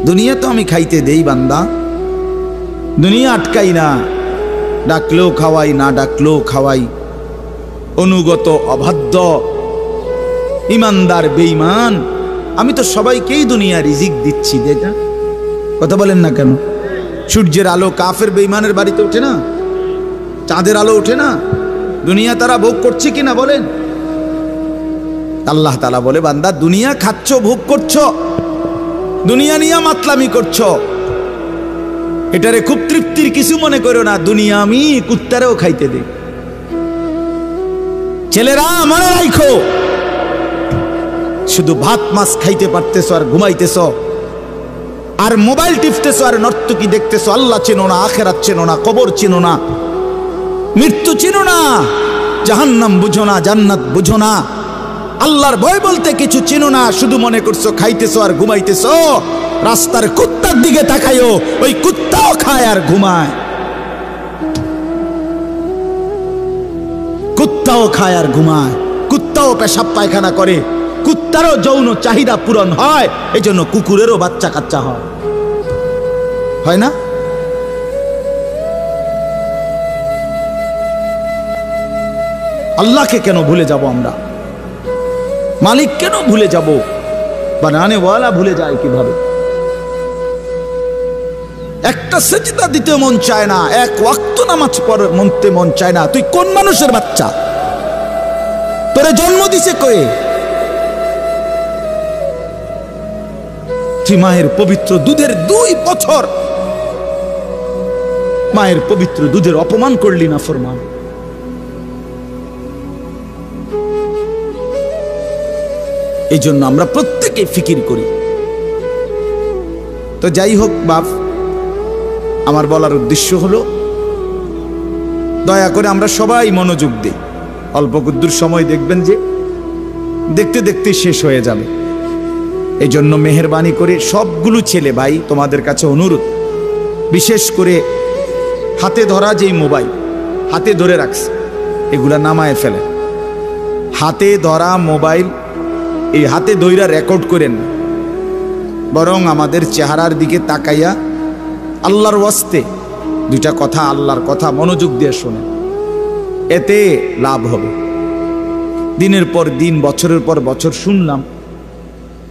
দুনিয়া তো আমি খাইতে দেই বান্দা, দুনিয়া আটকাই না, ডাকলেও খাওয়াই, না ডাকলেও খাওয়াই। অনুগত অবাধ্য ইমানদার বেঈমান আমি তো সবাইকেই দুনিয়া রিজিক দিচ্ছি। দেখা কথা বলেন না কেন? সূর্যের আলো কাফের বেঈমানের বাড়িতে ওঠে না, চাঁদের আলো ওঠে না, দুনিয়া তারা ভোগ করছে কিনা বলেন? আল্লাহ তাআলা বলে, বান্দা দুনিয়া খাচ্ছ, ভোগ করছো, দুনিয়া নিয়ে মাতলামি করছো, এটারে খুব তৃপ্তির কিছু মনে করো না। দুনিয়া আমি কুত্তারেও খাইতে দিই। ছেলেরা মনে রাখো, শুধু ভাত মাছ খাইতে পারতেছো আর ঘুমাইতেছো আর মোবাইল টিপতেছো আর নর্তকী দেখতেছো। আল্লাহ চেনো না, আখিরাত চেনো না, কবর চেনো না, মৃত্যু চেনো না, জাহান্নাম বুঝো না, জান্নাত বুঝো না, আল্লাহর ভয় বলতে কিছু চেনো না। শুধু মনে করছো খাইতেছো আর ঘুমাইতেছো। রাস্তার কুত্তার দিকে তাকাইও, ওই কুত্তাও খায় আর ঘুমায়, কুত্তাও খায় আর ঘুমায়, কুত্তাও পেশাব পায়খানা করে, কুত্তারও যৌন চাহিদা পূরণ হয়, এই জন্য কুকুরেরও বাচ্চা কাচ্চা হয় না? আল্লাহকে কেন ভুলে যাব আমরা? মালিক কেন ভুলে যাব? বানানে ওয়ালা ভুলে যায় কিভাবে? একটা সেজদা দিতে মন চায় না, এক ওয়াক্ত নামাজ পড়তে মন চায় না। তুই কোন মানুষের বাচ্চা? তোরে জন্ম দিছে কয়ে? তুই মায়ের পবিত্র দুধের 2 বছর মায়ের পবিত্র দুধের অপমান করলি না ফরমান। এই জন্য আমরা প্রত্যেকে ফিকির করি। তো যাই হোক বাপ, আমার বলার উদ্দেশ্য হলো, দয়া করে আমরা সবাই মনোযোগ দিই। অল্প কুদ্দুর সময় দেখবেন যে দেখতে দেখতে শেষ হয়ে যাবে। এই জন্য মেহেরবানি করে সবগুলো ছেলে ভাই তোমাদের কাছে অনুরোধ, বিশেষ করে হাতে ধরা যেই মোবাইল হাতে ধরে রাখছে, এগুলা নামায় ফেলে। হাতে ধরা মোবাইল এই হাতে ধইরা রেকর্ড করেন, বরং আমাদের চেহারার দিকে তাকাইয়া আল্লাহর ওয়াস্তে 2টা কথা, আল্লাহর কথা মনোযোগ দিয়ে শোনেন, এতে লাভ হবে। দিনের পর দিন, বছরের পর বছর শুনলাম,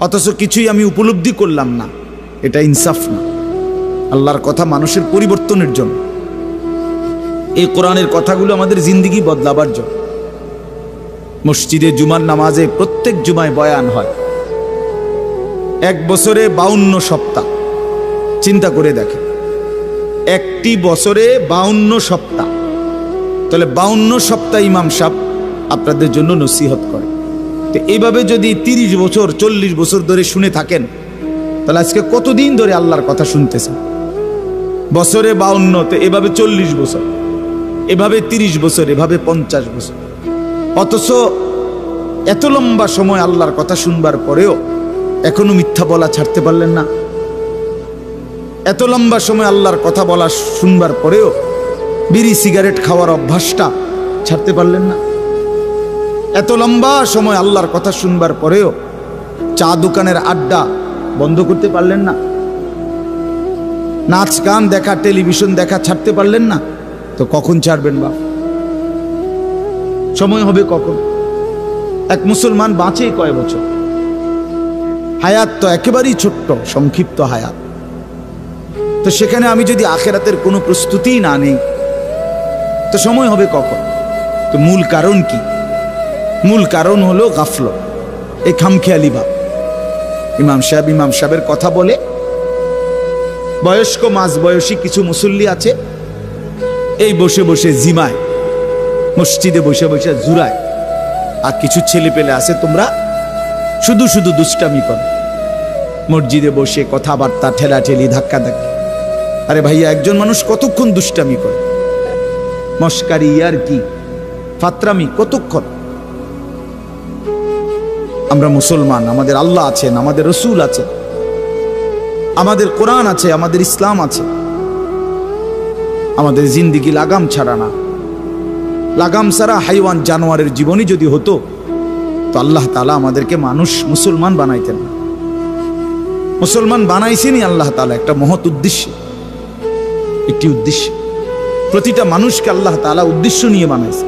অথচ কিছুই আমি উপলব্ধি করলাম না, এটা ইনসাফ না। আল্লাহর কথা মানুষের পরিবর্তনের জন্য, এই কোরআনের কথাগুলো আমাদের জিন্দেগি বদলাবার জন্য। মসজিদে জুমার নামাজে প্রত্যেক জুমায় বয়ান হয়, 1 বছরে 52 সপ্তাহ। চিন্তা করে দেখে, একটি বছরে 52 সপ্তাহ, তাহলে 52 সপ্তাহ ইমাম সাহেব আপনাদের জন্য নসিহত করে। তো এইভাবে যদি 30 বছর 40 বছর ধরে শুনে থাকেন, তাহলে আজকে কতদিন ধরে আল্লাহর কথা শুনতেছেন? বছরে 52, তো এভাবে 40 বছর, এভাবে 30 বছর, এভাবে 50 বছর। অথচ এত লম্বা সময় আল্লাহর কথা শুনবার পরেও এখনো মিথ্যা বলা ছাড়তে পারলেন না। এত লম্বা সময় আল্লাহর কথা বলা শুনবার পরেও বিড়ি সিগারেট খাওয়ার অভ্যাসটা ছাড়তে পারলেন না। এত লম্বা সময় আল্লাহর কথা শুনবার পরেও চা দোকানের আড্ডা বন্ধ করতে পারলেন না। নাচ গান দেখা, টেলিভিশন দেখা ছাড়তে পারলেন না। তো কখন ছাড়বেন বাপ? সময় হবে কখন? এক মুসলমান বাঁচে কয় বছর? হায়াত তো একেবারেই ছোট্ট, সংক্ষিপ্ত হায়াত। তো সেখানে আমি যদি আখিরাতের কোনো প্রস্তুতি না নেই, তো সময় হবে কখন? তো মূল কারণ কি? মূল কারণ হলো গাফলত, এই খামখেয়ালি ভাব। ইমাম সাহেবের কথা বলে, বয়স্ক মাঝ বয়সী কিছু মুসল্লি আছে, এই বসে বসে জিমায়, মসজিদে বসে বসে জুরায়। আর কিছু ছেলে পেলে আছে, তোমরা শুধু শুধু দুষ্টামি করো, মসজিদে বসে কথাবার্তা, ঠেলাঠেলি, ধাক্কাধাক্কি। আরে ভাইয়া, একজন মানুষ কতক্ষণ দুষ্টামি করে? মস্কারি, আর কি ফাতরামি কতক্ষণ? আমরা মুসলমান, আমাদের আল্লাহ আছেন, আমাদের রসুল আছেন, আমাদের কোরআন আছে, আমাদের ইসলাম আছে। আমাদের জিন্দিগি লাগাম ছাড়া না। লাগাম ছাড়া হাইওয়ান জানোয়ারের জীবনই যদি হতো, তো আল্লাহ তাআলা আমাদেরকে মানুষ মুসলমান বানাইতেন না। মুসলমান বানাইছেনই আল্লাহ তাআলা একটা মহৎ উদ্দেশ্যে, একটি উদ্দেশ্য। প্রতিটা মানুষকে আল্লাহ তাআলা উদ্দেশ্য নিয়ে বানাইছে।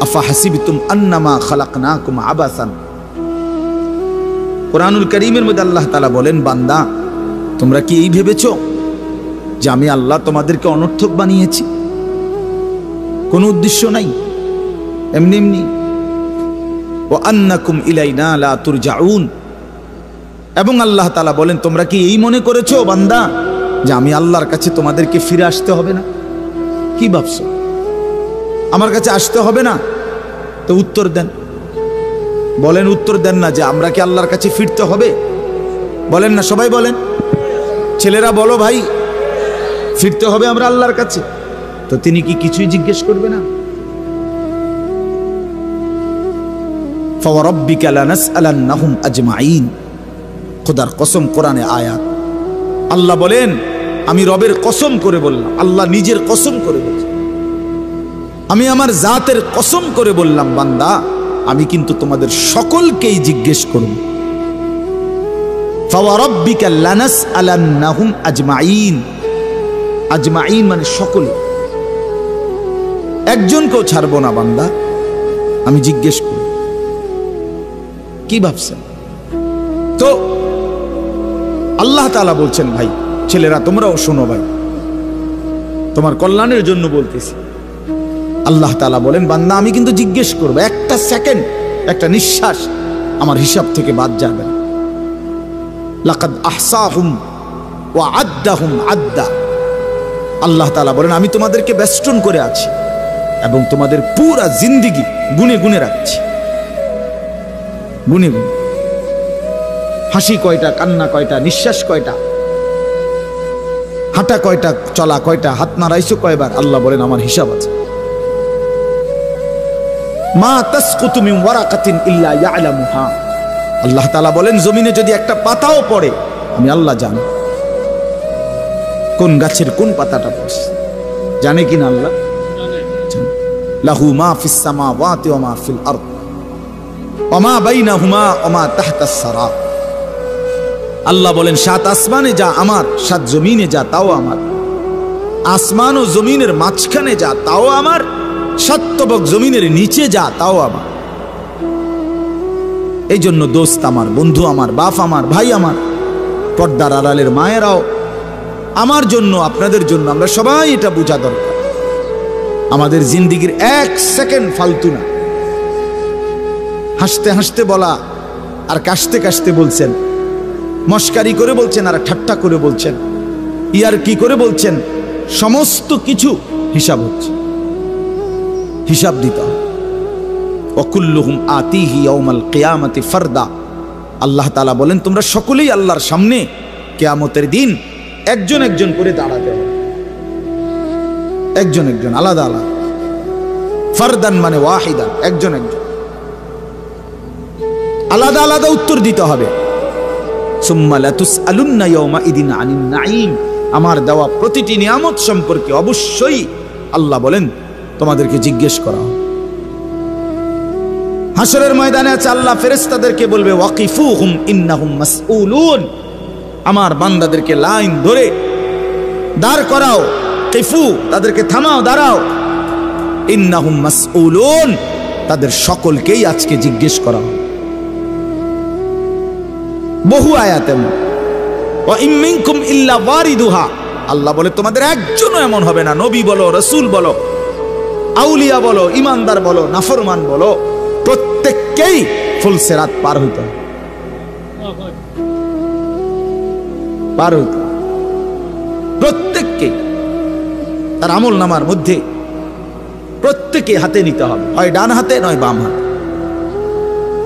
আফা হাসিবতুম আন্নামা খালাকনাকুম আবাসান, কুরআনুল কারীমের মধ্যে আল্লাহ তাআলা বলেন, বান্দা তোমরা কি এই ভেবেছো যে আমি আল্লাহ তোমাদেরকে অনর্থক বানিয়েছি? কোনো উদ্দেশ্য নাই, এমনি এমনি। ওয়া আন্নাকুম ইলাইনা লা তুরজাউন, এবং আল্লাহ তাআলা বলেন, তোমরা কি এই মনে করেছো বান্দা যে আমি আল্লাহর কাছে তোমাদেরকে ফিরে আসতে হবে না? কি ভাবছো আমার কাছে আসতে হবে না? তো উত্তর দেন, বলেন, উত্তর দেন না যে আমরা কি আল্লাহর কাছে ফিরতে হবে? বলেন না, সবাই বলেন, ছেলেরা বলো ভাই, ফিরতে হবে আমরা আল্লাহর কাছে। তো তিনি কি কিছুই জিজ্ঞেস করবে না? ফাওয়ারাব্বিকা লানাসআলান্নাহুম আজমাইন, খোদার কসম, কোরআনে আয়াত। আল্লাহ বলেন, আমি রবের কসম করে বললাম, আল্লাহ নিজের কসম করে বলছেন, আমি আমার জাতের কসম করে বললাম, বান্দা আমি কিন্তু তোমাদের সকলকেই জিজ্ঞেস করব। ফাওয়ারাব্বিকা লানাসআলান্নাহুম আজমাইন, আজমাইন মানে সকলে, একজনকেও ছাড়বো না বান্দা, আমি জিজ্ঞেস করব। কি ভাবছেন? তো আল্লাহ তাআলা বলছেন, ভাই ছেলেরা তোমরাও শোনো ভাই, তোমার কল্যাণের জন্য বলতেছি। আল্লাহ তাআলা বলেন, বান্দা আমি কিন্তু জিজ্ঞেস করব, একটা সেকেন্ড, একটা নিঃশ্বাস আমার হিসাব থেকে বাদ যাবে না। লাকাদ আহসাহুম ওয়া আদ্দাহুম আদ্দা, আল্লাহ তাআলা বলেন, আমি তোমাদেরকে বেষ্টন করে আছি এবং তোমাদের পুরা জিন্দেগি গুনে গুনে রাখছি, গুনে গুনে। হাসি কয়টা, কান্না কয়টা, নিঃশ্বাস কয়টা, হাঁটা কয়টা, চলা কয়টা, হাত নাড়াইছো কয়বার, আল্লাহ বলেন আমার হিসাব আছে। মা তাসকুতু মিন ওয়ারাকাতিন ইল্লা ইয়ালামুহা, আল্লাহ তাআলা বলেন জমিনে যদি একটা পাতাও পড়ে আমি আল্লাহ জানি, কোন গাছের কোন পাতাটা পড়ছে জানে কিনা আল্লাহ জানে। লাহু মা ফিস সামাওয়াতি ওয়া মা ফিল আরদ ওয়া মা বাইনাহুমা ওয়া মা তাহতাস সারা, আল্লাহ বলেন সাত আসমানে যা আমার, সাত জমিনে যা তাও আমার, আসমান ও জমিনের মাঝখানে যা তাও আমার, সাত তবক জমিনের নিচে যা তাও আমার। এই জন্য দোস্ত আমার, বন্ধু আমার, বাপ আমার, ভাই আমার, পর্দার আড়ালের মায়েরাও, আমার জন্য, আপনাদের জন্য, আমরা সবাই এটা বোঝা দরকার, আমাদের জিন্দেগির এক সেকেন্ড ফালতু না। হাসতে হাসতে বলা আর কাশতে কাশতে বলছেন, মস্কারি করে বলছেন আর ঠাট্টা করে বলছেন, ইয়ার কি করে বলছেন, সমস্ত কিছু হিসাব হচ্ছে, হিসাব দিতে হবে। ওয়াকুল্লুহুম আতিহি ইয়াউমাল কিয়ামাতি ফারদা, আল্লাহ তাআলা বলেন তোমরা সকলেই আল্লাহর সামনে কিয়ামতের দিন একজন একজন করে দাঁড়াতে হবে, একজন একজন, আলাদা আলাদা। ফারদান মানে ওয়াহিদান, একজন একজন, আলাদা আলাদা উত্তর দিতে হবে। সুম্মা লাতুসআলুন্না ইয়াউমাইদিন আনিন নাঈম, আমার দেওয়া প্রতিটি নিয়ামত সম্পর্কে অবশ্যই আল্লাহ বলেন তোমাদেরকে জিজ্ঞেস করা হবে। হাসরের ময়দানে আছে আল্লাহ ফেরেশতাদেরকে বলবে, ওয়াকিফুহুম ইন্নাহুম মাসউলুন, আমার বান্দাদেরকে লাইন ধরে দাঁড় করাও, কিফু তাদেরকে থামাও, দাঁড়াও, ইন্নাহুম মাসউলুন, তাদের সকলকেই আজকে জিজ্ঞেস করা হবে। বহু আয়াতে ওয়া ইম মিনকুম ইল্লা ওয়ারিদুহা, আল্লাহ বলে তোমাদের একজনও এমন হবে না, নবী বলো, রাসূল বলো, আউলিয়া বলো, ইমানদার বলো, নাফরমান বলো, প্রত্যেককেই ফুলসিরাত পার হইতে হবে, পার হইতে হবে প্রত্যেককে। তার আমল নামার মধ্যে প্রত্যেকে হাতে নিতে হবে, হয় ডান হাতে নয় বাম হাতে,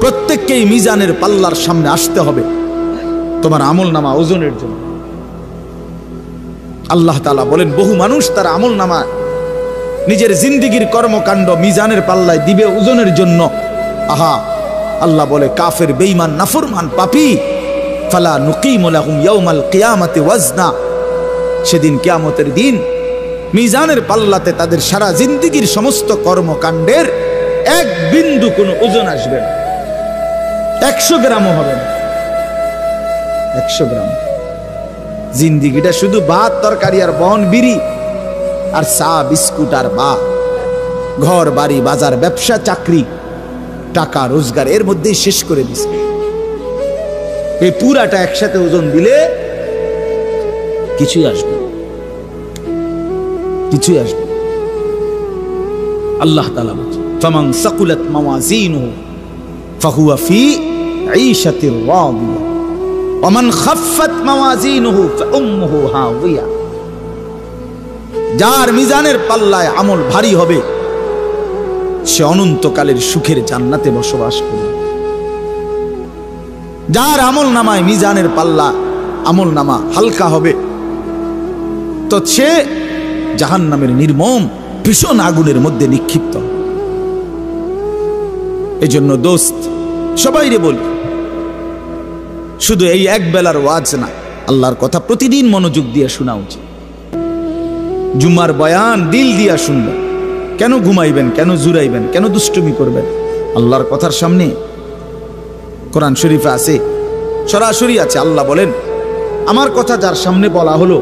প্রত্যেককেই মিজানের পাল্লার সামনে আসতে হবে তোমার আমল নামা ওজনের জন্য। আল্লাহ তাআলা বলেন বহু মানুষ তার আমল নামা নিজের জিন্দেগির কর্মকাণ্ড মিজানের পাল্লায় দিবে ওজনের জন্য। আহা, আল্লাহ বলে কাফের, বেঈমান, নাফরমান, পাপী, ফালা নুকিমু লাহুম ইয়াউমাল কিয়ামাতি ওয়াজনা, সেদিন কিয়ামতের দিন মিজানের পাল্লাতে তাদের সারা জিন্দেগির সমস্ত কর্মকাণ্ডের এক বিন্দু কোনো ওজন আসবে না, 100 গ্রামও হবে না। 100 গ্রাম। জিন্দিগিটা শুধু ভাত তরকারি আর বন বিড়ি আর চা বিস্কুট আর বা ঘর বাড়ি বাজার ব্যবসা চাকরি টাকা রোজগার এর মধ্যেই শেষ করে দিছে। এই পুরাটা একসাথে ওজন দিলে কিছুই আসবে, কিছুই আসবে। আল্লাহ তাআলা বলেন, ফামান সাকুলাত মাওয়াজিনুহু ফাহুয়া ফি ঈশাতির রাদিয়া ওয়া মান খাফফাত মাওয়াজিনুহু ফাউম্মুহু হাওিয়া। যার মিজানের পাল্লায় আমল ভারী হবে সে অনন্তকালের সুখের জান্নাতে বসবাস করবে। যার আমল নামায় মিজানের পাল্লা আমল নামা হালকা হবে তো সে জাহান্নামের নির্মম ভীষণ আগুনের মধ্যে নিক্ষিপ্ত। এই জন্য দোস্ত সবাইরে বলি, শুধু এই এক বেলার ওয়াজ না, আল্লাহর কথা প্রতিদিন মনোযোগ দিয়ে শোনা উচিত। জুমার বয়ান দিল দিয়া শুনবেন। কেন ঘুমাইবেন, কেন জুরাইবেন, কেন দুষ্টুমি করবেন? আল্লাহর কথার সামনে কোরআন শরীফে আছে, সরাসরি আছে, আল্লাহ বলেন আমার কথা যার সামনে বলা হলো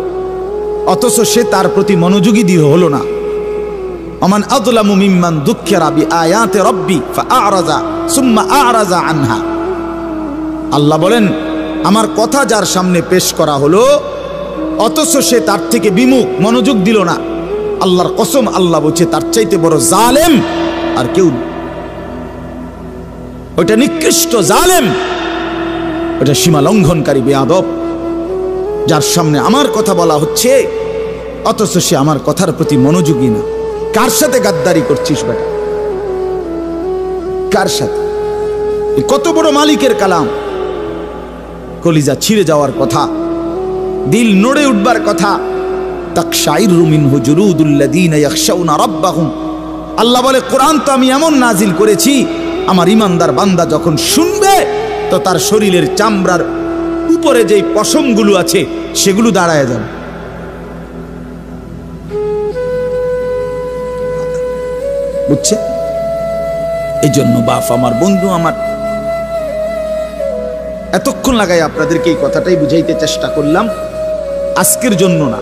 অথচ সে তার প্রতি মনোযোগী দিয়ে হলো না। আমান আযলামু মিম্মান যুক্কিরা বিআয়াতি রাব্বি ফাআরাযা সুম্মা আ'রাযা আনহা। আল্লাহ বলেন আমার কথা যার সামনে পেশ করা হলো অথচ সে তার থেকে বিমুখ, মনোযোগ দিল না, আল্লাহর কসম আল্লাহ বলছে তার চাইতে বড় জালেম আর কেউ নেই। ওটা নিকৃষ্ট জালেম, ওটা সীমা লঙ্ঘনকারী বেয়াদব, যার সামনে আমার কথা বলা হচ্ছে অথচ সে আমার কথার প্রতি মনোযোগী না। কার সাথে গাদ্দারি করছিস বেটা? কার সাথে? কত বড় মালিকের কালাম, কলিজা ছিঁড়ে যাওয়ার কথা, দিল নড়ে উঠবার কথা। তাকশাইরু মিনহু জুলুদুল্লাযীনা ইয়াখশাউনা রাব্বাহুম। আল্লাহ বলে কোরআন তো আমি এমন নাজিল করেছি আমার ইমানদার বান্দা যখন শুনবে তো তার শরীরের চামড়ার উপরে যেই পশমগুলো আছে সেগুলো দাঁড়ায় যাবে। বুঝছে? এই জন্য বাপ আমার, বন্ধু আমার, এতক্ষণ লাগাই আপনাদেরকে এই কথাটাই বুঝাইতে চেষ্টা করলাম। আজকের জন্য না,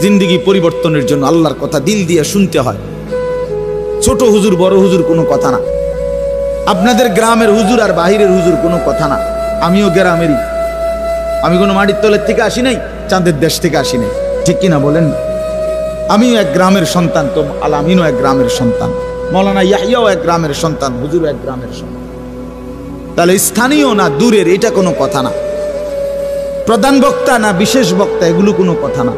জিন্দেগি পরিবর্তনের জন্য আল্লাহর কথা দিল দিয়ে শুনতে হয়। ছোট হুজুর বড় হুজুর কোনো কথা না, আপনাদের গ্রামের হুজুর আর বাহিরের হুজুর কোনো কথা না। আমিও গ্রামেরই, আমি কোনো মাটির তলের থেকে আসি নাই, চাঁদের দেশ থেকে আসি নাই, ঠিক কিনা বলেন? আমিও এক গ্রামের সন্তান, তো আলামিনও এক গ্রামের সন্তান, মৌলানা ইয়াহিয়াও এক গ্রামের সন্তান, হুজুরও এক গ্রামের সন্তান। তাহলে স্থানীয় না দূরের এটা কোনো কথা না, প্রধান বক্তা না বিশেষ বক্তা এগুলো কোনো কথা না,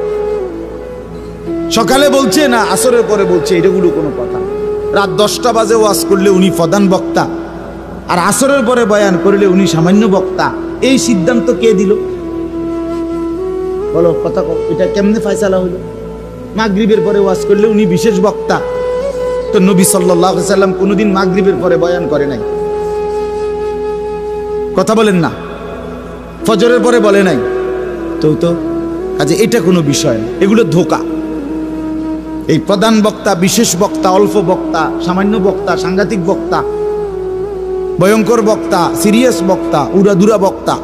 সকালে বলছে না আসরের পরে বলছে এগুলো কোনো কথা না। রাত 10টা বাজে ওয়াজ করলে উনি প্রধান বক্তা আর আসরের পরে বয়ান করলে উনি সামান্য বক্তা, এই সিদ্ধান্ত কে দিল? বলো কথা, এটা কেমনে ফয়সালা হইল? মাগরিবের পরে ওয়াজ করলে উনি বিশেষ বক্তা, তো নবী সাল্লাল্লাহু আলাইহি সাল্লাম কোনোদিন মাগরিবের পরে বয়ান করে নাই, কথা বলেন না, ফজরের পরে বলে নাই, তো কাজে এটা কোনো বিষয় না, এগুলো ধোঁকা। এই প্রধান বক্তা, বিশেষ বক্তা, অল্প বক্তা, সামান্য বক্তা, সাংঘাতিক বক্তা, ভয়ঙ্কর বক্তা, সিরিয়াস বক্তা, উড়াদুরা বক্তা,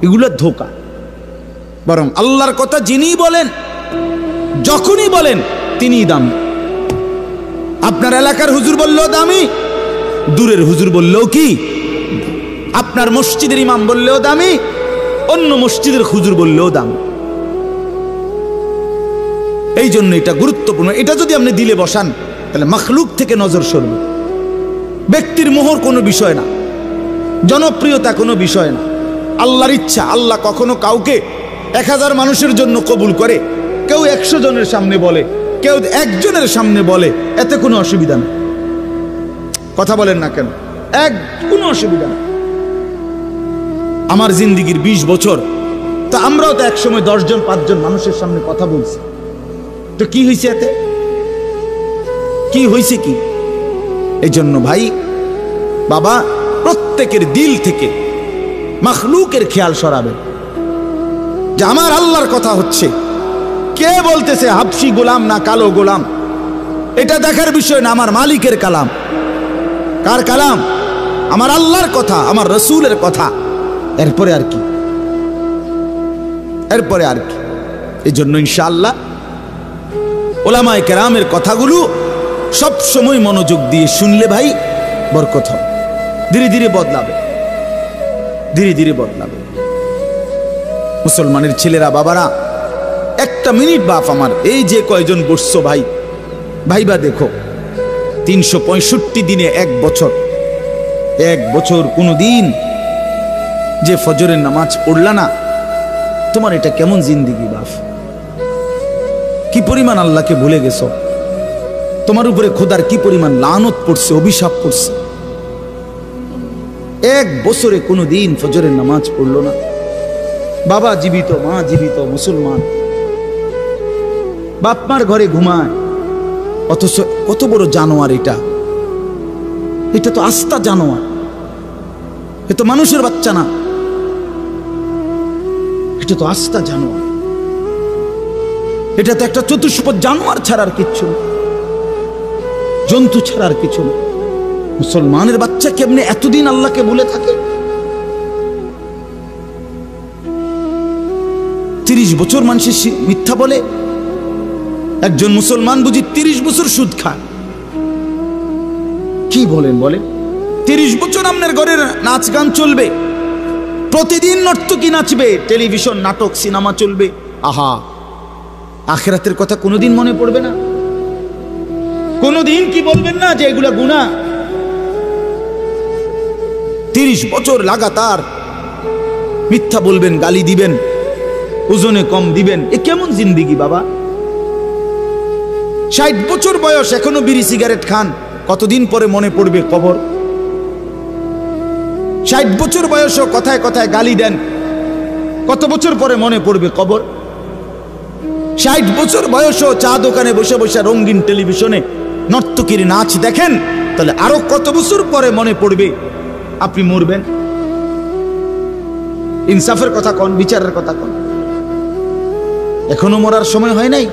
এগুলো ধোঁকা। বরং আল্লাহর কথা যিনি বলেন, যখনই বলেন তিনিই দামি। আপনার এলাকার হুজুর বললেও দামি, দূরের হুজুর বললেও কি, আপনার মসজিদের ইমাম বললেও দামি, অন্য মসজিদের হুজুর বললেও দামি। এই জন্য এটা গুরুত্বপূর্ণ। এটা যদি আপনি দিলে বসান তাহলে মাখলুক থেকে নজর সরবে। ব্যক্তির মোহর কোনো বিষয় না, জনপ্রিয়তা কোনো বিষয় না, আল্লাহর ইচ্ছা। আল্লাহ কখনো কাউকে 1000 মানুষের জন্য কবুল করে, কেউ 100 জনের সামনে বলে, কেউ 1 জনের সামনে বলে, এতে কোনো অসুবিধা নেই। কথা বলেন না কেন? কোনো অসুবিধা নেই। আমার জিন্দিগির 20 বছর, তো আমরাও তো একসময় 10 জন 5 জন মানুষের সামনে কথা বলছি, তো কি হয়েছে এতে? কি হয়েছে কি? এই জন্য ভাই বাবা প্রত্যেকের দিল থেকে মাখলুকের খেয়াল সরাবে যে আমার আল্লাহর কথা হচ্ছে, কে বলতেছে হাবশি গোলাম না কালো গোলাম, এটা দেখার বিষয় না। আমার মালিকের কালাম। কার কালাম? আমার আল্লাহর কথা, আমার রসুলের কথা। এরপরে আর কি, এরপরে আর কি। এই জন্য ইনশাআল্লাহ ওলামায়ে কেরামের কথাগুলো সব সময় মনোযোগ দিয়ে শুনলে ভাই বরকত হবে। ধীরে ধীরে বদলাবে, ধীরে ধীরে বদলাবে। মুসলমানের ছেলেরা, বাবারা, একটা মিনিট বাপ আমার, এই যে কয়জন বসছো ভাই, ভাইবা দেখো 365 দিনে এক বছর, এক বছর কোনো দিন যে ফজরের নামাজ পড়লা না, তোমার এটা কেমন জিন্দিগি বাপ? কি পরিমাণ আল্লাহকে ভুলে গেছো, তোমার উপরে খোদার কি পরিমাণ লানত পড়ছে, অভিশাপ পড়ছে। এক বছরে কোনো দিন ফজরের নামাজ পড়লো না। বাবা জীবিত, মা জীবিত, মুসলমান, বাপ মার ঘরে ঘুমায়, অথচ কত বড় জানোয়ার এটা। এটা তো আস্তা জানোয়ার, এ তো মানুষের বাচ্চা না, এটা তো আস্তা জানোয়ার। এটা তো একটা চতুষ্পদ জানোয়ার ছাড়ার কিচ্ছু না, জন্তু ছাড়ার কিছু না। মুসলমানের বাচ্চা কেমনে এতদিন আল্লাহকে ভুলে থাকে? 30 বছর মানুষের মিথ্যা বলে, একজন মুসলমান বুঝি 30 বছর সুদ খায়। কি বলেন বলেন? 30 বছর আপনার ঘরে নাচ গান চলবে, প্রতিদিন নর্তকী নাচবে, টেলিভিশন নাটক সিনেমা চলবে। আহা, আখিরাতের কথা কোনোদিন মনে পড়বে না? কোনোদিন কি বলবেন না যে এগুলা গুনাহ? 30 বছর লাগাতার মিথ্যা বলবেন, গালি দিবেন, ওজনে কম দিবেন, এ কেমন জিন্দিগি বাবা? 60 বছর বয়স এখনো বিড়ি সিগারেট খান, কতদিন পরে মনে পড়বে কবর? 60 বছর বয়সও কথায় কথায় গালি দেন, কত বছর পরে মনে পড়বে কবর? 60 বছর বয়সও চা দোকানে বসে বসে রঙিন টেলিভিশনে নর্তকীর নাচ দেখেন, তাহলে আরো কত বছর পরে মনে পড়বে আপনি মরবেন? ইনসাফের কথা কোন, বিচারের কথা কোন? এখনো মরার সময় হয় নাই,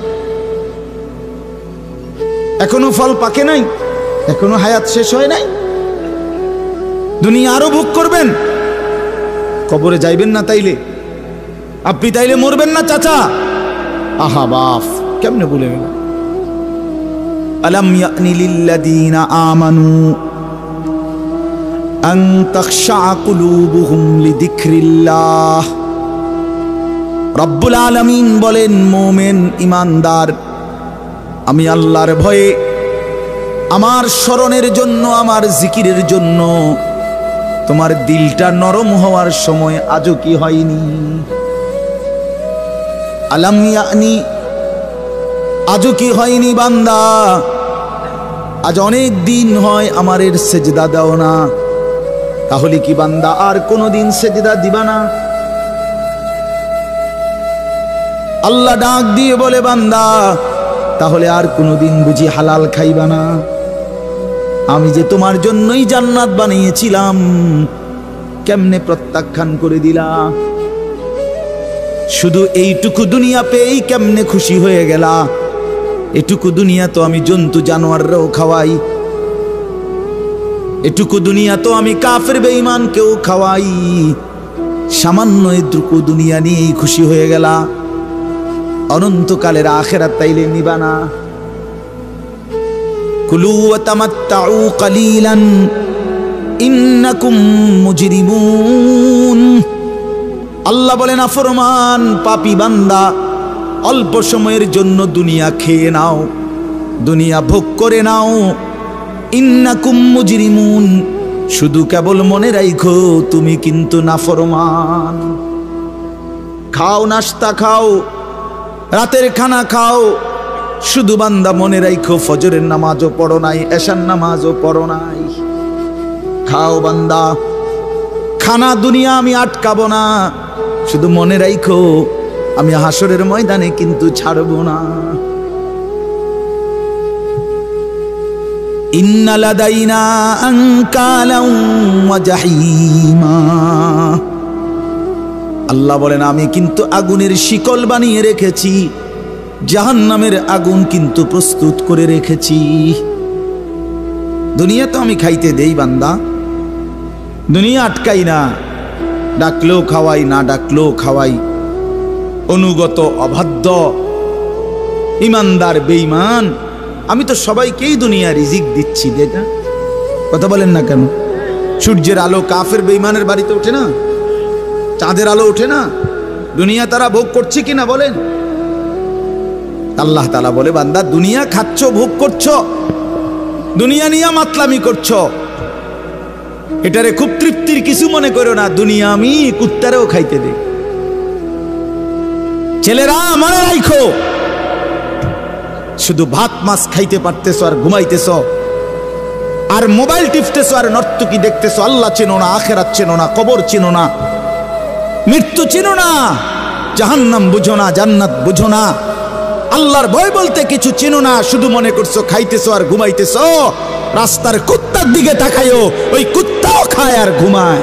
এখনো ফল পাকে নাই, এখনো হায়াত শেষ হয় নাই। দুনিয়া আরো ভোগ করবেন, কবরে যাইবেন না তাইলে? আপনি তাইলে মরবেন না চাচা? আহা বাপ, কেমনে বলে গেল? আলাম ইয়ানি লিল্লাযীনা আমানু আন তাখশা কুলুবুহুম লিযিকরিল্লাহ। রব্বুল আলামিন বলেন, মুমিন ঈমানদার, আমি আল্লাহর ভয়ে, আমার স্মরণের জন্য, আমার জিকিরের জন্য তোমার দিলটা নরম হওয়ার সময় আজও কি হয়নি? আলাম ইয়ানি, আজও কি হয়নি বান্দা? আজ অনেক দিন হয় আমারের সেজদা দাও না, তাহলে কি বান্দা আর কোনদিন সেজদা দিবা না? আল্লাহ ডাক দিয়ে বলে, বান্দা তাহলে আর কোনদিন বুঝি হালাল খাইবা না? আমি যে তোমার জন্যই জান্নাত বানিয়েছিলাম, কেমনে প্রত্যাখ্যান করে দিলা? শুধু এইটুকু দুনিয়া পেয়েই কেমনে খুশি হয়ে গেলা? এটুকু দুনিয়া তো আমি জন্তু জানোয়াররাও খাওয়াই, এটুকু দুনিয়া তো আমি কাফের বেঈমানকেও খাওয়াই, সামান্য এটুকু দুনিয়া নিয়েই খুশি হয়ে গেলা? অনন্তকালের আখিরাত তাইলে নিবা না? কুলু ওয়া তামাত্তাউ কালিলান ইন্নাকুম মুজরিমুন। আল্লাহ বলেন, নাফরমান পাপী বান্দা, অল্প সময়ের জন্য দুনিয়া খেয়ে নাও, দুনিয়া ভোগ করে নাও। ইন্নাকুম মুজরিমুন, শুধু কেবল মনে রাখো তুমি কিন্তু নাফরমান। খাও, নাস্তা খাও, রাতের খানা খাও, শুধু বান্দা মনে রাখো ফজরের নামাজও পড়ো নাই, এশার নামাজও পড়ো নাই। খাও বান্দা, খানা দুনিয়া আমি আটকাবো না, শুধু মনে রাখো আমি হাসরের ময়দানে কিন্তু ছাড়বো না। ইন্না লাদাইনা আনকালাও ওয়া জাহিমা। আল্লাহ বলেন, আমি কিন্তু আগুনের শিকল বানিয়ে রেখেছি, জাহান্নামের আগুন কিন্তু প্রস্তুত করে রেখেছি। দুনিয়া তো আমি খাইতে দেই বান্দা, দুনিয়া আটকাই না, ডাকলেও খাওয়াই, না ডাকলেও খাওয়াই, অনুগত অবাধ্য, ইমানদার বেঈমান, আমি তো সবাইকেই দুনিয়া রিজিক দিচ্ছি। দেখা কথা বলেন না কেন? সূর্যের আলো কাফের বেঈমানের বাড়িতে ওঠে না? চাঁদের আলো ওঠে না? দুনিয়া তারা ভোগ করছে কিনা বলেন? আল্লাহ তাআলা বলে, বান্দা দুনিয়া খাচ্ছ, ভোগ করছো, দুনিয়া নিয়ে মাতলামি করছো, এটারে খুব তৃপ্তির কিছু মনে করো না। দুনিয়া আমি কুত্তারেও খাইতে দে। ছেলেরা মনে রাখো, শুধু ভাত মাছ খাইতে পারতেছো আর ঘুমাইতেছো আর মোবাইল টিপতেছো আর নর্তকী দেখতেছো। আল্লাহ চেনো না, আখিরাত চেনো না, কবর চেনো না, মৃত্যু চেনো না, জাহান্নাম বুঝো না, জান্নাত বুঝো না, আল্লাহর ভয় বলতে কিছু চেনো না। শুধু মনে করছো খাইতেছো আর ঘুমাইতেছো। রাস্তার কুত্তার দিকে তাকায়ও, ওই কুত্তাও খায় আর ঘুমায়,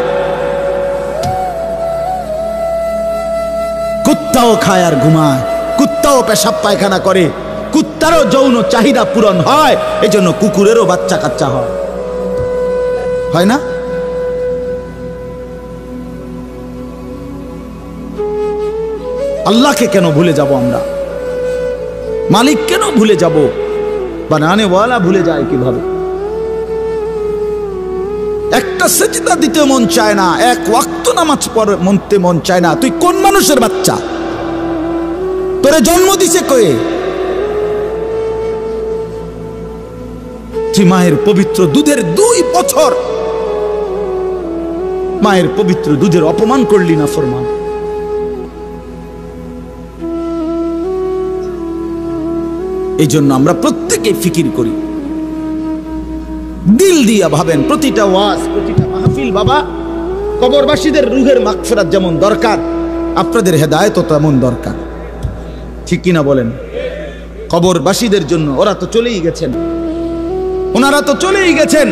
কুত্তাও খায় আর ঘুমায়, কুত্তাও পেশাব পায়খানা করে, কুত্তারও যৌন চাহিদা পূরণ হয়, এজন্য কুকুরেরও বাচ্চা কাচ্চা হয় না? আল্লাহকে কেন ভুলে যাব আমরা? মালিক কেন ভুলে যাব? বানানে ওয়ালা ভুলে যায় কিভাবে? একটা সেজদা দিতে মন চায় না, এক ওয়াক্ত নামাজ পড়তে মন চায় না। তুই কোন মানুষের বাচ্চা? তোরে জন্ম দিছে কয়ে? তুই মায়ের পবিত্র দুধের 2 বছর মায়ের পবিত্র দুধের অপমান করলি না ফরমান। এই জন্য আমরা প্রত্যেকে ফিকির করি, দিল দিয়া ভাবেন। প্রতিটা ওয়াজ, প্রতিটা মাহফিল বাবা, কবরবাসীদের রুহের মাগফিরাত যেমন দরকার, আপনাদের হেদায়েতও তেমন দরকার। ঠিক কিনা বলেন? কবরবাসীদের জন্য, ওরা তো চলেই গেছেন, ওনারা তো চলেই গেছেন,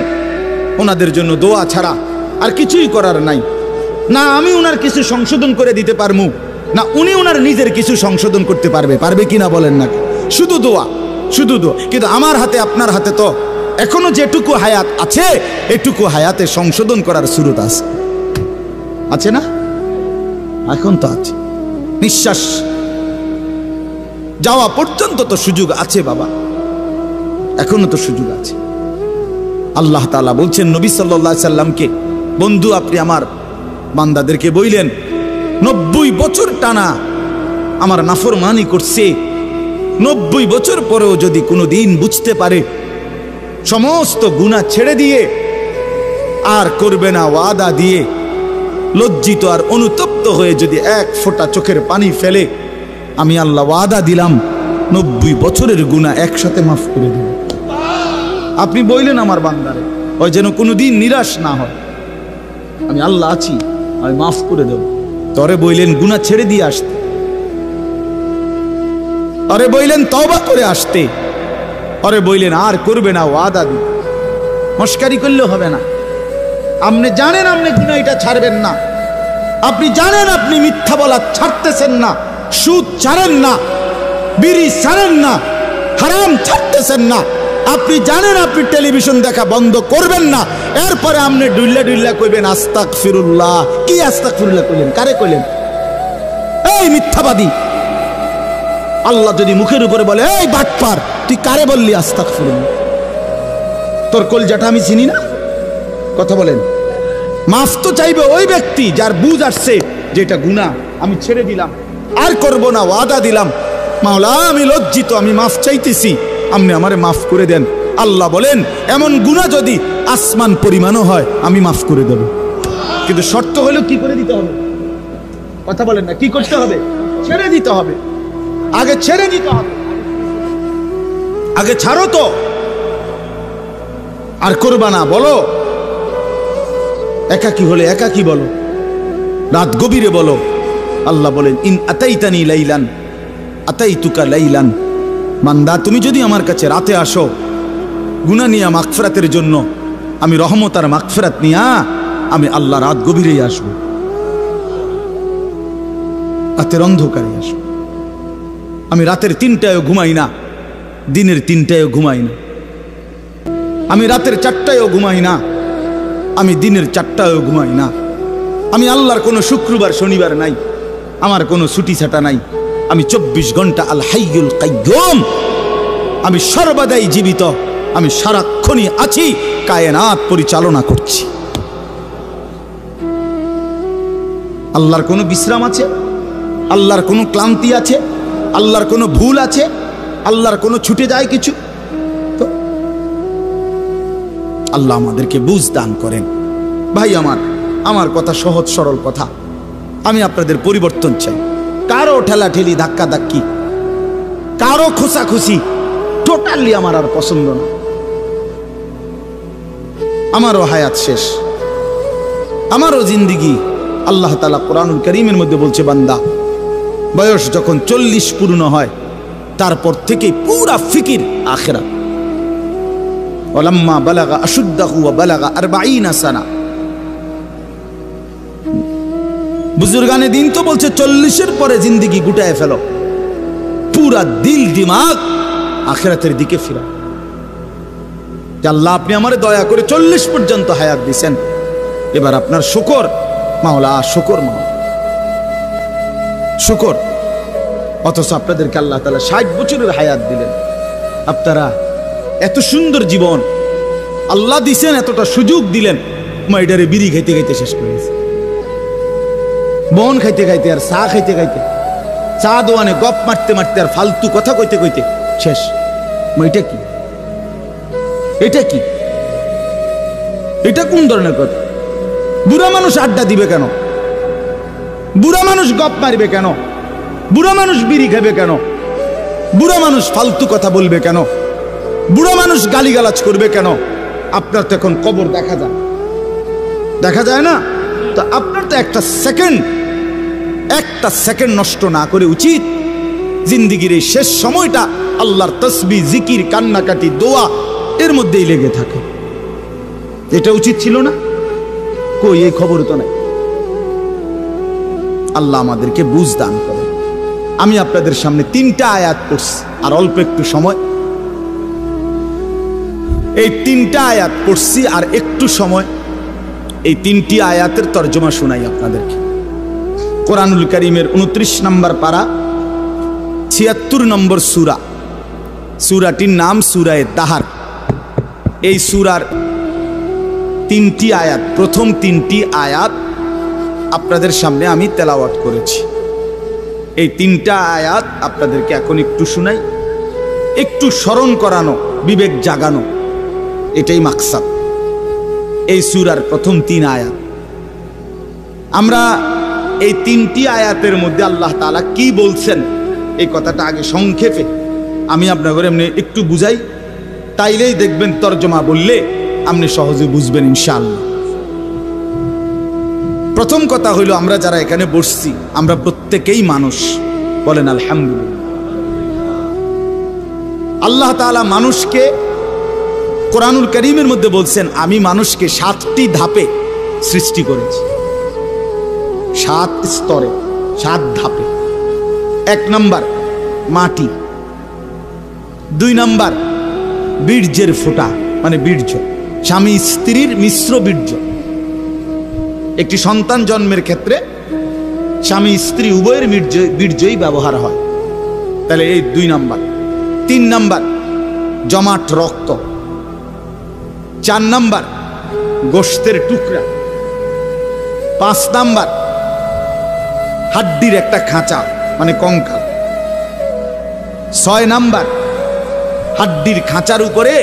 ওনাদের জন্য দোয়া ছাড়া আর কিছুই করার নাই। না আমি ওনার কিছু সংশোধন করে দিতে পারবো, না উনি ওনার নিজের কিছু সংশোধন করতে পারবে কিনা বলেন না? শুধু দোয়া, শুধু দোয়া। কিন্তু আমার হাতে, আপনার হাতে তো এখনো যেটুকু হায়াত আছে, এটুকু হায়াতে সংশোধন করার সুরত আছে না? এখন তো আছে, নিঃশ্বাস যাওয়া পর্যন্ত তো সুযোগ আছে বাবা, এখনো তো সুযোগ আছে। আল্লাহ তাআলা বলছেন নবী সাল্লাল্লাহু আলাইহি সাল্লামকে, বন্ধু আপনি আমার বান্দাদেরকে বইলেন 90 বছর টানা আমার নাফরমানি করছে, 90 বছর পরেও যদি কোনো দিন বুঝতে পারে, সমস্ত গুনাহ ছেড়ে দিয়ে আর করবে না ওয়াদা দিয়ে, লজ্জিত আর অনুতপ্ত হয়ে যদি এক ফোঁটা চোখের পানি ফেলে, আমি আল্লাহ ওয়াদা দিলাম 90 বছরের গুনাহ একসাথে মাফ করে দেব। আপনি বললেন আমার বান্দারে, ওই যেন কোনোদিন নিরাশ না হয়, আমি আল্লাহ আছি, আমি মাফ করে দেব। তরে বললেন গুনাহ ছেড়ে দিয়ে আসতে, আরে বললেন তওবা করে আসতে, আরে বললেন আর করবে না ওয়াদা দি। মস্কারি করলে হবে না। আপনি জানেন আপনি গুনাহ এটা ছাড়বেন না, আপনি জানেন আপনি মিথ্যা বলা ছাড়তেছেন না, সুদ ছাড়েন না, বিড়ি ছাড়েন না, হারাম ছাড়তেছেন না, আপনি জানেন আপনি টেলিভিশন দেখা বন্ধ করবেন না, এরপরে আপনি ডুল্লা কইবেন আস্তাগফিরুল্লাহ। কি আস্তাগফিরুল্লাহ কইলেন? কারে কইলেন? এই মিথ্যাবাদী। আল্লাহ যদি মুখের উপরে বলে এই বাটপার, তুই কারে বললি আস্তাগফিরুল্লাহ? তোর কলজাটা আমি চিনি না? কথা বলেন। মাফ তো চাইবে ওই ব্যক্তি যার বুঝ আসছে যে এটা গুনাহ, আমি ছেড়ে দিলাম, আর করব না, ওয়াদা দিলাম। মাওলা আমি লজ্জিত, আমি মাফ চাইতেছি, আপনি আমারে মাফ করে দেন। আল্লাহ বলেন এমন গুনাহ যদি আসমান পরিমাণও হয় আমি মাফ করে দেব, কিন্তু শর্ত হলো কি করে দিতে হবে? কথা বলেন না, কি করতে হবে? ছেড়ে দিতে হবে, আগে ছেড়ে দিতে হবে, আগে ছাড়ো তো, আর করবা না। বলো একাকী হলে একাকী বলো, রাত গভীরে বলো। আল্লাহ বলেন ইন আতাইতানি লাইলান আতাইতুকা লাইলান, বান্দা তুমি যদি আমার কাছে রাতে আসো গুনাহ নিয়া মাগফিরাতের জন্য, আমি রহমত আর মাগফিরাত নিয়া আমি আল্লাহ রাত গভীরেই আসবো, রাতের অন্ধকারে আসবো। আমি রাতের 3টায়ও ঘুমাই না, দিনের 3টায়ও ঘুমাই না, আমি রাতের 4টায়ও ঘুমাই না, আমি দিনের 4টায়ও ঘুমাই না। আমি আল্লাহর কোনো শুক্রবার শনিবার নাই, আমার কোনো ছুটি ছাটা নাই। আমি 24 ঘন্টা আল হাইয়ুল কাইয়ুম, আমি সর্বদাই জীবিত, আমি সারাক্ষণই আছি, কায়নাত পরিচালনা করছি। আল্লাহর কোনো বিশ্রাম আছে? আল্লাহর কোনো ক্লান্তি আছে? আল্লাহর কোনো ভুল আছে? আল্লাহর কোনো ছুটে যায় কিছু? তো আল্লাহ আমাদেরকে বুঝ দান করেন। ভাই আমার কথা সহজ সরল কথা। আমি আপনাদের পরিবর্তন চাই। কারো ঠেলাঠেলি, ধাক্কা ধাক্কি, কারো খোসাখুসি টোটালি আমার আর পছন্দ না। আমারও হায়াত শেষ, আমারও জিন্দিগি। আল্লাহ তাআলা কোরআনুল কারীমের মধ্যে বলছে, বান্দা বয়স যখন 40 পূর্ণ হয় তারপর থেকে পুরা ফিকির আখিরাত। ওয়ালাম্মা বালাগা আশুদ্দাহু ওয়া বালাগা 40 সানা। বুজুর্গানে দিন তো বলছে 40-এর পরে জিন্দিগি গুটায় ফেলো, পুরা দিল দিমাগ আখিরাতের দিকে ফিরা। আল্লাহ আপনি আমারে দয়া করে 40 পর্যন্ত হায়াত দিয়েছেন, এবার আপনার শুকর মাওলা, শুকর মাওলা, শুকর। অথচ আপনাদেরকে আল্লাহ তাআলা 60 বছরের হায়াত দিলেন। আপনারা এত সুন্দর জীবন আল্লাহ দিছেন, এতটা সুযোগ দিলেন, মাইডারে বিড়ি খাইতে খাইতে শেষ করে গেছে, বন খাইতে খাইতে আর চা খাইতে খাইতে, চা দোয়ানে গপ মারতে মারতে আর ফালতু কথা কইতে কইতে শেষ। এটা কি? এটা কি? এটা কোন ধরনের কথা? বুড়া মানুষ আড্ডা দিবে কেন? বুড়া মানুষ গপ মারবে কেন? বুড়া মানুষ বিড়ি খাবে কেন? বুড়া মানুষ ফালতু কথা বলবে কেন? বুড়া মানুষ গালিগালাজ করবে কেন? আপনার তো এখন কবর দেখা যায়, দেখা যায় না? তো আপনার তো একটা সেকেন্ড নষ্ট না করে উচিত জিন্দিগির এই শেষ সময়টা আল্লাহর তসবিহ, জিকির, কান্নাকাটি, দোয়া এর মধ্যেই লেগে থাকে। এটা উচিত ছিল না? কই, এই খবর তো নাই। আল্লাহ আমাদেরকে বুঝ দান করে। আমি আপনাদের সামনে 3টা আয়াত পড়ছি, আর অল্প একটু সময়। এই 3টা আয়াত পড়ছি আর একটু সময়, এই 3টি আয়াতের তরজমা শোনাই আপনাদেরকে। কোরআনুল কারীমের 29 নম্বর পারা, 76 নম্বর সূরা। সূরাটির নাম সূরায়ে দাহার। এই সূরার 3টি আয়াত, প্রথম 3টি আয়াত আপনাদের সামনে আমি তেলাওয়াত করেছি। এই 3টা আয়াত আপনাদেরকে এখন একটু শোনাই, একটু স্মরণ করানো, বিবেক জাগানো, এটাই মাকসাদ। এই সূরার প্রথম 3 আয়াত। আমরা এই 3টি আয়াতের মধ্যে আল্লাহ তাআলা কি বলছেন এই কথাটা আগে সংক্ষেপে আমি আপনাদের এমনি একটু বুঝাই, তাইলেই দেখবেন তরজমা বললে আপনি সহজে বুঝবেন ইনশাআল্লাহ। প্রথম কথা হইল, আমরা যারা এখানে বসছি আমরা প্রত্যেকেই মানুষ, বলেন আলহামদুলিল্লাহ। আল্লাহ তাআলা মানুষকে কোরআনুল কারীমের মধ্যে বলছেন, আমি মানুষকে 7টি ধাপে সৃষ্টি করেছি, 7 স্তরে, 7 ধাপে। 1 নাম্বার মাটি, 2 নাম্বার বীর্যের ফোঁটা, মানে বীর্য, স্বামী স্ত্রীর মিশ্র বীর্য। একটি সন্তান জন্মের ক্ষেত্রে স্বামী স্ত্রী উভয়ের বীর্যই ব্যবহার হয়, তাহলে এই 2 নাম্বার। 3 নাম্বার জমাট রক্ত। 4 নাম্বার গোশতের টুকরা। 5 নাম্বার হাড্ডির একটা খাঁচা, মানে কঙ্কাল। 6 নাম্বার হাড্ডির খাঁচার উপরে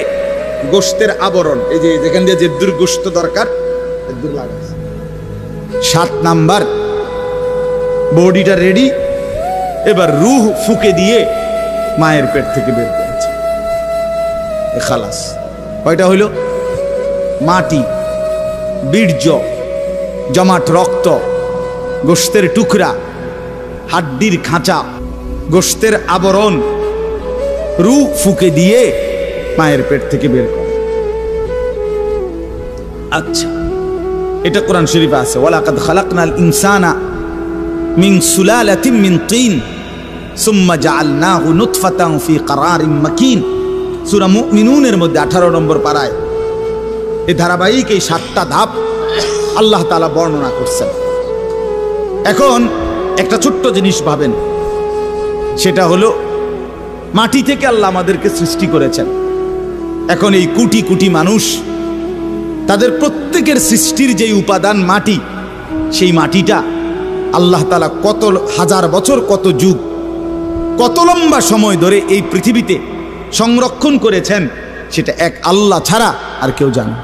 গোশতের আবরণ, এই যে যেখান দিয়ে যে দুর্গোশত দরকার দূর লাগাচ্ছে। 7 নাম্বার বডিটা রেডি, এবার রূহ ফুকে দিয়ে মায়ের পেট থেকে বের করেছে, খালাস। কয়টা হইল? মাটি, বীর্য, জমাট রক্ত, গোশতের টুকরা, হাড্ডির খাঁচা, গোশতের আবরণ, রূহ ফুকে দিয়ে মায়ের পেট থেকে বের করে। আচ্ছা, এটা কোরআন শরীফে আছে, ওয়ালাকাদ খালাকনাল ইনসানা মিন সুলালাতিন মিন তিন সুম্মা জাআলনাহু নুতফাতান ফি ক্বারারিন মাকিন। সূরা মুমিনুনের মধ্যে 18 নম্বর পারায় এই ধারাবাহিক এই 7টা ধাপ আল্লাহ তাআলা বর্ণনা করছেন। এখন একটা ছোট্ট জিনিস ভাবেন, সেটা হলো মাটি থেকে আল্লাহ আমাদেরকে সৃষ্টি করেছেন। এখন এই কোটি কোটি মানুষ, তাদের প্রত্যেকের সৃষ্টির যে উপাদান মাটি, সেই মাটিটা আল্লাহ তাআলা কত হাজার বছর, কত যুগ, কত লম্বা সময় ধরে এই পৃথিবীতে সংরক্ষণ করেছেন, সেটা এক আল্লাহ ছাড়া আর কেউ জানে।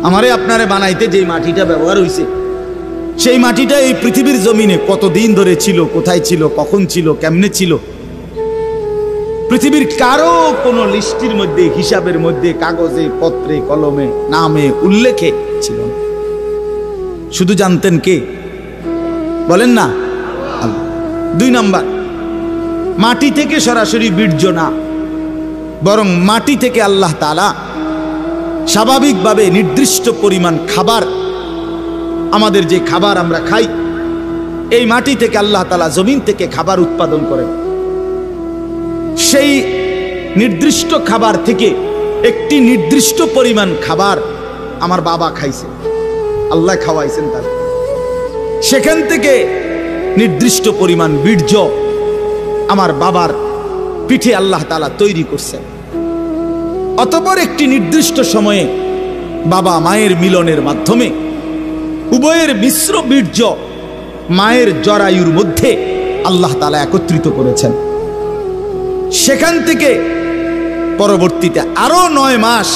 আমারে আপনারে বানাইতে যে মাটিটা ব্যবহার হয়েছে, সেই মাটিটা এই পৃথিবীর জমিনে কতদিন ধরে ছিল, কোথায় ছিল, কখন ছিল, কেমনে ছিল, পৃথিবীর কারো কোনো লিস্টির মধ্যে, হিসাবের মধ্যে, কাগজে, পত্রে, কলমে, নামে, উল্লেখে ছিল না। শুধু জানতেন কে? বলেন না, আল্লাহ। 2 নাম্বার, মাটি থেকে সরাসরি বীর্য না, বরং মাটি থেকে আল্লাহ তাআলা স্বাভাবিকভাবে নির্দিষ্ট পরিমাণ খাবার, আমাদের যে খাবার আমরা খাই, এই মাটি থেকে আল্লাহ তাআলা জমিন থেকে খাবার উৎপাদন করেন। সেই নির্দিষ্ট খাবার থেকে একটি নির্দিষ্ট পরিমাণ খাবার আমার বাবা খাইছে, আল্লাহ খাওয়াইছেন তার। সেখান থেকে নির্দিষ্ট পরিমাণ বীর্য আমার বাবার পিঠে আল্লাহ তাআলা তৈরি করছেন। অতঃপর একটি নির্দিষ্ট সময়ে বাবা মায়ের মিলনের মাধ্যমে উভয়ের মিশ্র বীর্য মায়ের জরায়ুর মধ্যে আল্লাহ তাআলা একত্রিত করেছেন। সেখান থেকে পরবর্তীতে আরো 9 মাস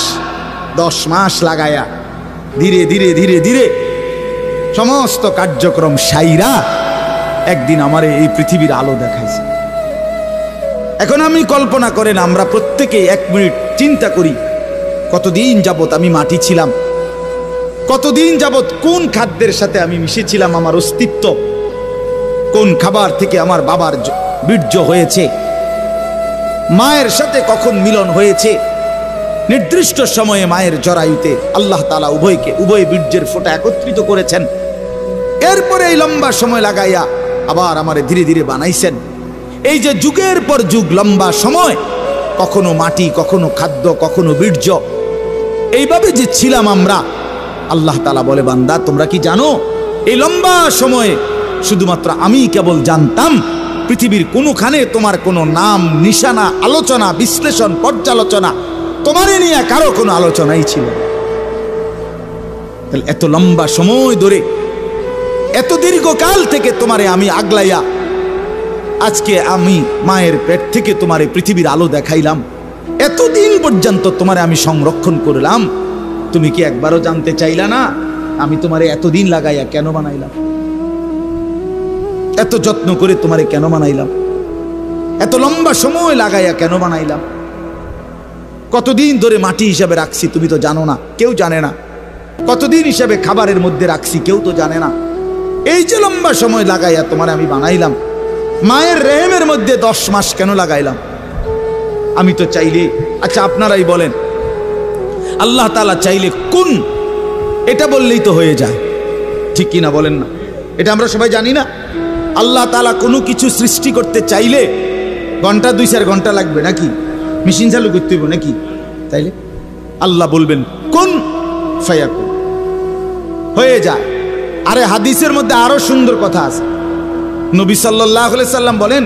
10 মাস লাগায়া ধীরে ধীরে ধীরে ধীরে সমস্ত কার্যক্রম সাইরা একদিন আমার এই পৃথিবীর আলো দেখাইছে। এখন আমি কল্পনা করেন, আমরা প্রত্যেকেই 1 মিনিট চিন্তা করি, কতদিন যাবত আমি মাটি ছিলাম, কতদিন যাবত কোন খাদ্যের সাথে আমি মিশেছিলাম, আমার অস্তিত্ব কোন খাবার থেকে আমার বাবার বীর্য হয়েছে, মায়ের সাথে কখন মিলন হয়েছে, নির্দিষ্ট সময়ে মায়ের জরায়ুতে আল্লাহ তাআলা উভয় বীর্যের ফোঁটা একত্রিত করেছেন। এরপরে এই লম্বা সময় লাগাইয়া আবার আমারে ধীরে ধীরে বানাইছেন। এই যে যুগের পর যুগ লম্বা সময়, কখনো মাটি, কখনো খাদ্য, কখনো বীর্য, এইভাবে যে ছিলাম আমরা, আল্লাহ তাআলা বলে, বান্দা তোমরা কি জানো, এই লম্বা সময়ে শুধুমাত্র আমি কেবল জানতাম, পৃথিবীর কোনোখানে তোমার কোনো নাম, নিশানা, আলোচনা, বিশ্লেষণ, পর্যালোচনা, তোমারে নিয়ে কারো কোনো আলোচনাই ছিল না। তাহলে এত লম্বা সময় ধরে, এত দীর্ঘকাল থেকে তোমারে আমি আগলাইয়া আজকে আমি মায়ের পেট থেকে তোমারে পৃথিবীর আলো দেখাইলাম, এতদিন পর্যন্ত তোমারে আমি সংরক্ষণ করলাম, তুমি কি একবারও জানতে চাইলা না আমি তোমারে এতদিন লাগাইয়া কেন বানাইলাম, এত যত্ন করে তোমারে কেন বানাইলাম, এত লম্বা সময় লাগাইয়া কেন বানাইলাম, কতদিন ধরে মাটি হিসাবে রাখছি তুমি তো জানো না, কেউ জানে না, কতদিন হিসাবে খাবারের মধ্যে রাখছি কেউ তো জানে না। এই যে লম্বা সময় লাগাইয়া তোমারে আমি বানাইলাম, মায়ের রেহেমের মধ্যে 10 মাস কেন লাগাইলাম, আমি তো চাইলে, আচ্ছা আপনারাই বলেন, আল্লাহ তাআলা চাইলে কোন, এটা বললেই তো হয়ে যায়, ঠিক কি না বলেন না? এটা আমরা সবাই জানি না। আল্লাহ তাআলা কোনো কিছু সৃষ্টি করতে চাইলে ঘন্টা 2-4 ঘন্টা লাগবে নাকি? মেশিন চালু করতে হইব নাকি? তাইলে আল্লাহ বলবেন কোন ফায়াকুন, হয়ে যায়। আরে হাদিসের মধ্যে আরো সুন্দর কথা আছে। নবী সাল্লাল্লাহু আলাইহি সাল্লাম বলেন,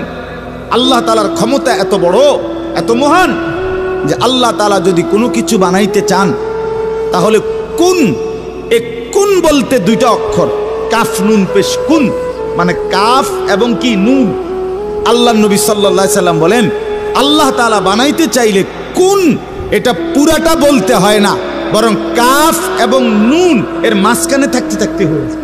আল্লাহ তাআলার ক্ষমতা এত বড়, এত মহান, যে আল্লাহ তাআলা যদি কোনো কিছু বানাইতে চান, তাহলে কুন, এ কুন বলতে 2টা অক্ষর, কাফ নুন পেশ, কুন মানে কাফ এবং কি নুন। আল্লাহ নবী সাল্লাল্লাহু আলাইহি সাল্লাম বলেন, আল্লাহ তাআলা বানাইতে চাইলে কুন, এটা পুরাটা বলতে হয় না, বরং কাফ এবং নুন এর মাঝখানে থাকতে থাকতে হয়ে যায়।